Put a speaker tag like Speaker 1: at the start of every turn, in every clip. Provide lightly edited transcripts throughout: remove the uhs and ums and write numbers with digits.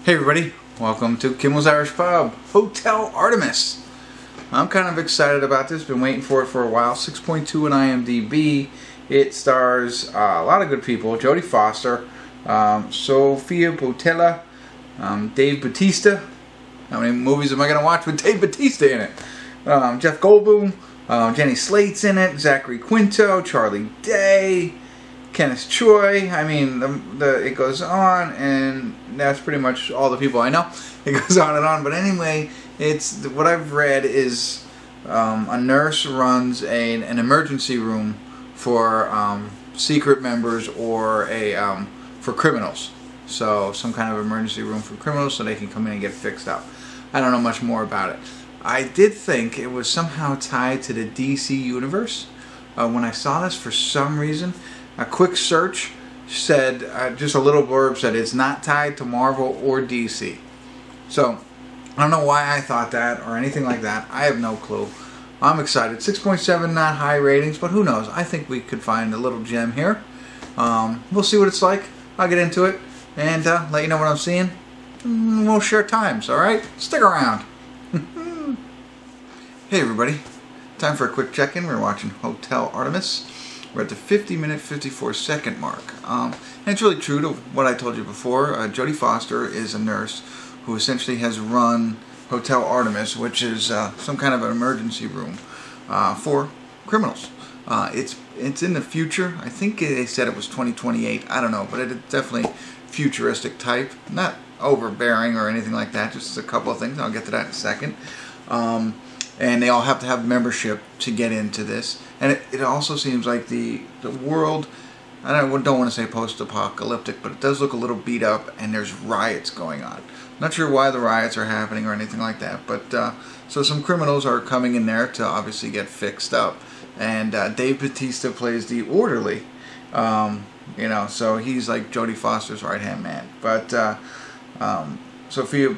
Speaker 1: Hey everybody, welcome to Kimmel's Irish Pub, Hotel Artemis. I'm kind of excited about this, been waiting for it for a while. 6.2 in IMDb. It stars a lot of good people. Jodie Foster, Sofia, Boutella, Dave Bautista. How many movies am I going to watch with Dave Bautista in it? Jeff Goldblum, Jenny Slate's in it, Zachary Quinto, Charlie Day, Kenneth Choi. I mean, it goes on, and that's pretty much all the people I know. It goes on and on, but anyway, it's what I've read is a nurse runs an emergency room for secret members or for criminals. So some kind of emergency room for criminals, so they can come in and get fixed up. I don't know much more about it. I did think it was somehow tied to the DC universe. When I saw this, for some reason, a quick search said, just a little blurb said it's not tied to Marvel or DC. So, I don't know why I thought that or anything like that. I have no clue. I'm excited. 6.7, not high ratings, but who knows? I think we could find a little gem here. We'll see what it's like. I'll get into it and let you know what I'm seeing. We'll share times, alright? Stick around. Hey everybody. Time for a quick check-in. We're watching Hotel Artemis. We're at the 50-minute, 54-second mark. And it's really true to what I told you before. Jodie Foster is a nurse who essentially has run Hotel Artemis, which is some kind of an emergency room for criminals. It's in the future. I think they said it was 2028. I don't know, but it's definitely futuristic type. Not overbearing or anything like that. Just a couple of things. I'll get to that in a second. And they all have to have membership to get into this. And it also seems like the world, I don't want to say post-apocalyptic, but it does look a little beat up, and there's riots going on. Not sure why the riots are happening or anything like that, but so some criminals are coming in there to obviously get fixed up. And Dave Bautista plays the orderly, you know, so he's like Jodie Foster's right-hand man. But Sofia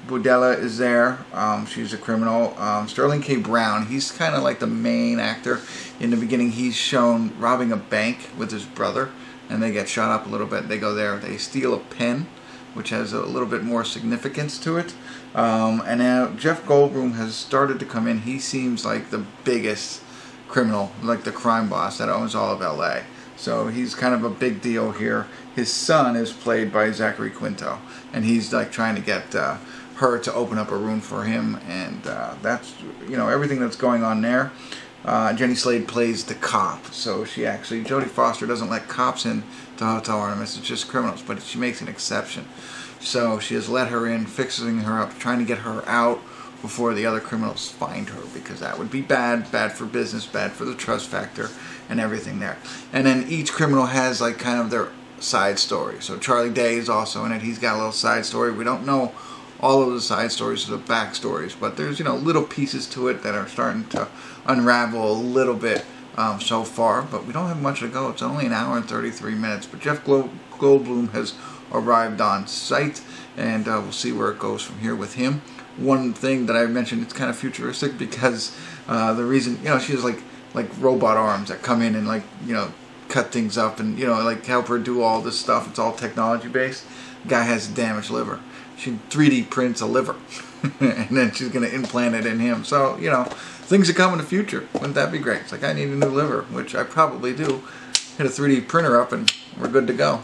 Speaker 1: Boutella is there. She's a criminal. Sterling K. Brown, he's kind of like the main actor. In the beginning, he's shown robbing a bank with his brother, and they get shot up a little bit. They go there, they steal a pen, which has a little bit more significance to it. And now Jeff Goldblum has started to come in. He seems like the biggest criminal, like the crime boss that owns all of LA. So he's kind of a big deal here. His son is played by Zachary Quinto, and he's like trying to get her to open up a room for him, and that's, you know, everything that's going on there. Jenny Slate plays the cop, so she actually, Jodie Foster doesn't let cops in to Hotel Artemis, it's just criminals, but she makes an exception. So she has let her in, fixing her up, trying to get her out before the other criminals find her, because that would be bad for business, bad for the trust factor and everything there. And then each criminal has like kind of their side story. So Charlie Day is also in it. He's got a little side story. We don't know all of the side stories or the back stories, but there's, you know, little pieces to it that are starting to unravel a little bit so far, but we don't have much to go. It's only an hour and 33 minutes, but Jeff Goldblum has arrived on site, and we'll see where it goes from here with him. One thing that I mentioned, it's kind of futuristic because the reason, you know, she has like robot arms that come in and, like, you know, cut things up and, you know, like help her do all this stuff. It's all technology based. The guy has a damaged liver. She 3D prints a liver and then she's going to implant it in him. So, you know, things that come in the future. Wouldn't that be great? It's like, I need a new liver, which I probably do. Hit a 3D printer up and we're good to go.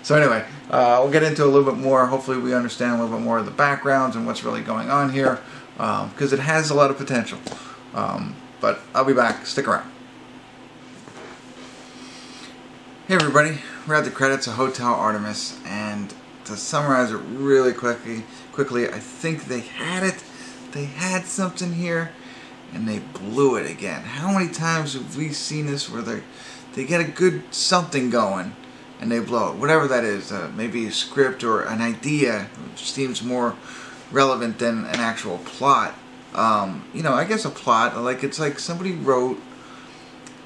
Speaker 1: So anyway, we'll get into a little bit more. Hopefully we understand a little bit more of the backgrounds and what's really going on here, because it has a lot of potential. But I'll be back. Stick around. Hey everybody, we're at the credits of Hotel Artemis, and to summarize it really quickly, I think they had it. They had something here, and they blew it again. How many times have we seen this where they get a good something going, and they blow it? Whatever that is, maybe a script or an idea, which seems more relevant than an actual plot. You know, I guess a plot, like it's like somebody wrote,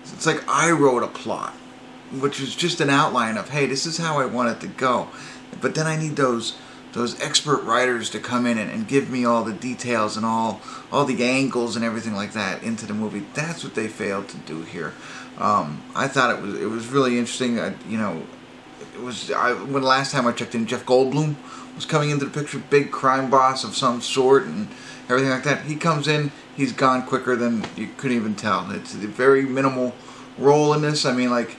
Speaker 1: it's like I wrote a plot, which is just an outline of, hey, this is how I want it to go. But then I need those expert writers to come in and give me all the details and all the angles and everything like that into the movie. That's what they failed to do here. I thought it was really interesting. You know, when the last time I checked in, Jeff Goldblum was coming into the picture, big crime boss of some sort and everything like that. He comes in, he's gone quicker than you could even tell. It's a very minimal role in this. I mean, like,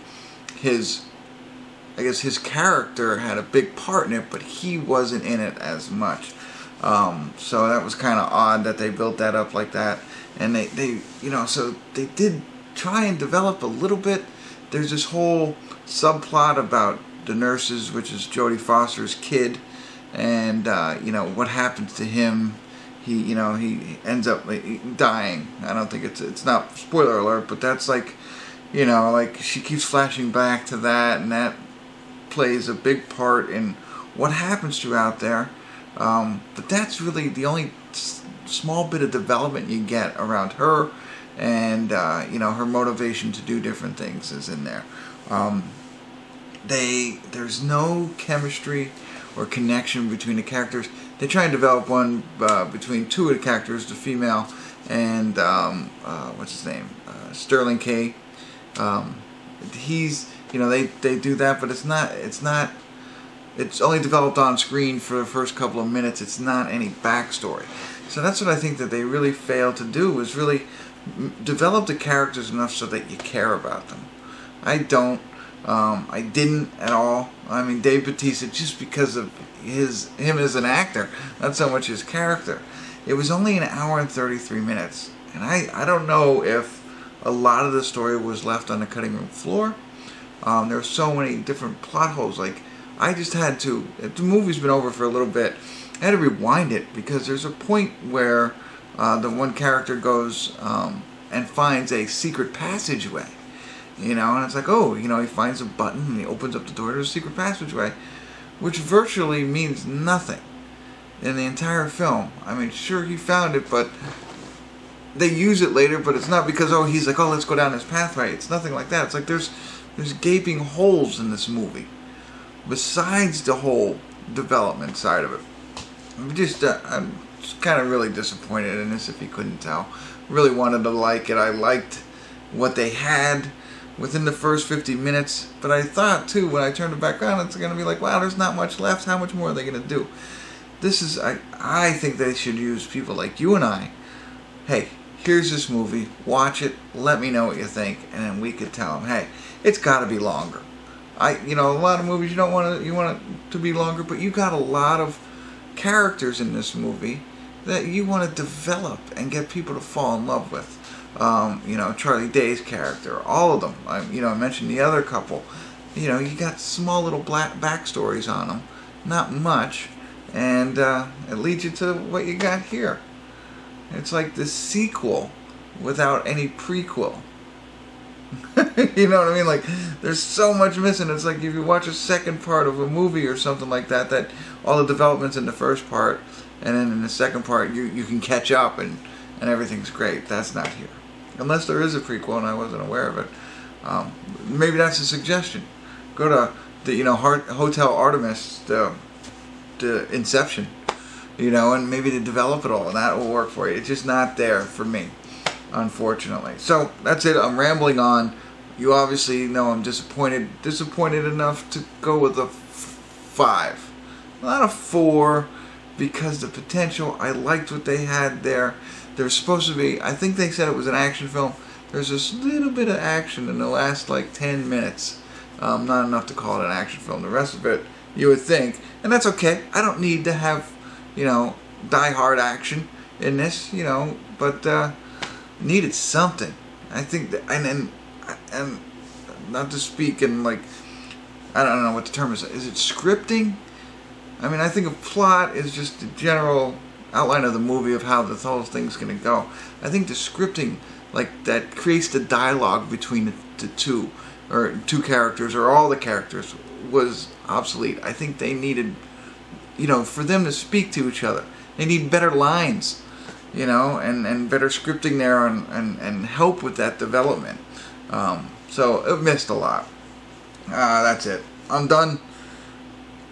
Speaker 1: I guess his character had a big part in it, but he wasn't in it as much. So that was kind of odd that they built that up like that. And they so they did try and develop a little bit. There's this whole subplot about the nurses, which is Jodie Foster's kid, and what happens to him. He ends up dying. I don't think it's not spoiler alert, but that's like she keeps flashing back to that, and that plays a big part in what happens throughout there. But that's really the only small bit of development you get around her, and her motivation to do different things is in there. There's no chemistry or connection between the characters. They try and develop one between two of the characters, the female and what's his name, Sterling K. He's they do that, but it's only developed on screen for the first couple of minutes. It's not any backstory. So that's what I think that they really failed to do, is really develop the characters enough so that you care about them. I didn't at all. I mean, Dave Bautista, just because of him as an actor, not so much his character. It was only an hour and 33 minutes, and I don't know if a lot of the story was left on the cutting room floor. There were so many different plot holes. Like, I just had to, if the movie's been over for a little bit, I had to rewind it, because there's a point where the one character goes and finds a secret passageway. And it's like, oh, he finds a button and he opens up the door to a secret passageway, which virtually means nothing in the entire film. I mean, sure, he found it, but they use it later, but it's not because, he's like, let's go down this pathway. It's nothing like that. It's like there's gaping holes in this movie, besides the whole development side of it. I'm just kind of really disappointed in this, if you couldn't tell. Really wanted to like it. I liked what they had within the first 50 minutes, but I thought too, when I turned it back on, it's going to be like, wow, there's not much left. How much more are they going to do? This is, I think they should use people like you and I. Hey, here's this movie, watch it, let me know what you think, and then we could tell them, hey, it's got to be longer. A lot of movies you want it to be longer, but you got a lot of characters in this movie that you want to develop and get people to fall in love with. Charlie Day's character, all of them. I mentioned the other couple. You got small little backstories on them, not much, and it leads you to what you got here. It's like the sequel without any prequel. You know what I mean? Like, there's so much missing. It's like if you watch a second part of a movie or something like that, that all the developments in the first part, and then in the second part you can catch up and everything's great. That's not here. Unless there is a prequel and I wasn't aware of it. Maybe that's a suggestion. Go to the Hotel Artemis, the Inception, and maybe to develop it all, and that will work for you. It's just not there for me, unfortunately. So that's it. I'm rambling on. You obviously know I'm disappointed enough to go with a 5, not a 4, because the potential, I liked what they had there. There's supposed to be, I think they said it was an action film. There's this little bit of action in the last 10 minutes. Not enough to call it an action film. The rest of it, you would think, and that's okay. I don't need to have, die-hard action in this, but needed something. I think that, and not to speak in I don't know what the term is. Is it scripting? I mean, I think a plot is just the general outline of the movie of how the whole thing's going to go. I think the scripting, that creates the dialogue between the two characters, or all the characters, was obsolete. I think they needed, for them to speak to each other, they need better lines, and better scripting there, and help with that development. So it missed a lot. That's it. I'm done.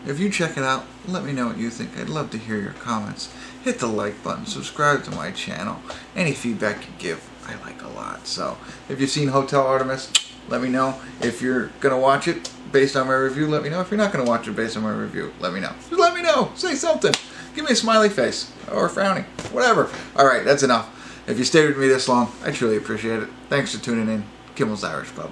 Speaker 1: If you check it out, let me know what you think. I'd love to hear your comments. Hit the like button, subscribe to my channel. Any feedback you give, I like a lot. So if you've seen Hotel Artemis, let me know. If you're going to watch it, based on my review, let me know. If you're not going to watch it based on my review, let me know. Just let me know. Say something. Give me a smiley face or frowning. Whatever. Alright, that's enough. If you stayed with me this long, I truly appreciate it. Thanks for tuning in. Kimmel's Irish Pub.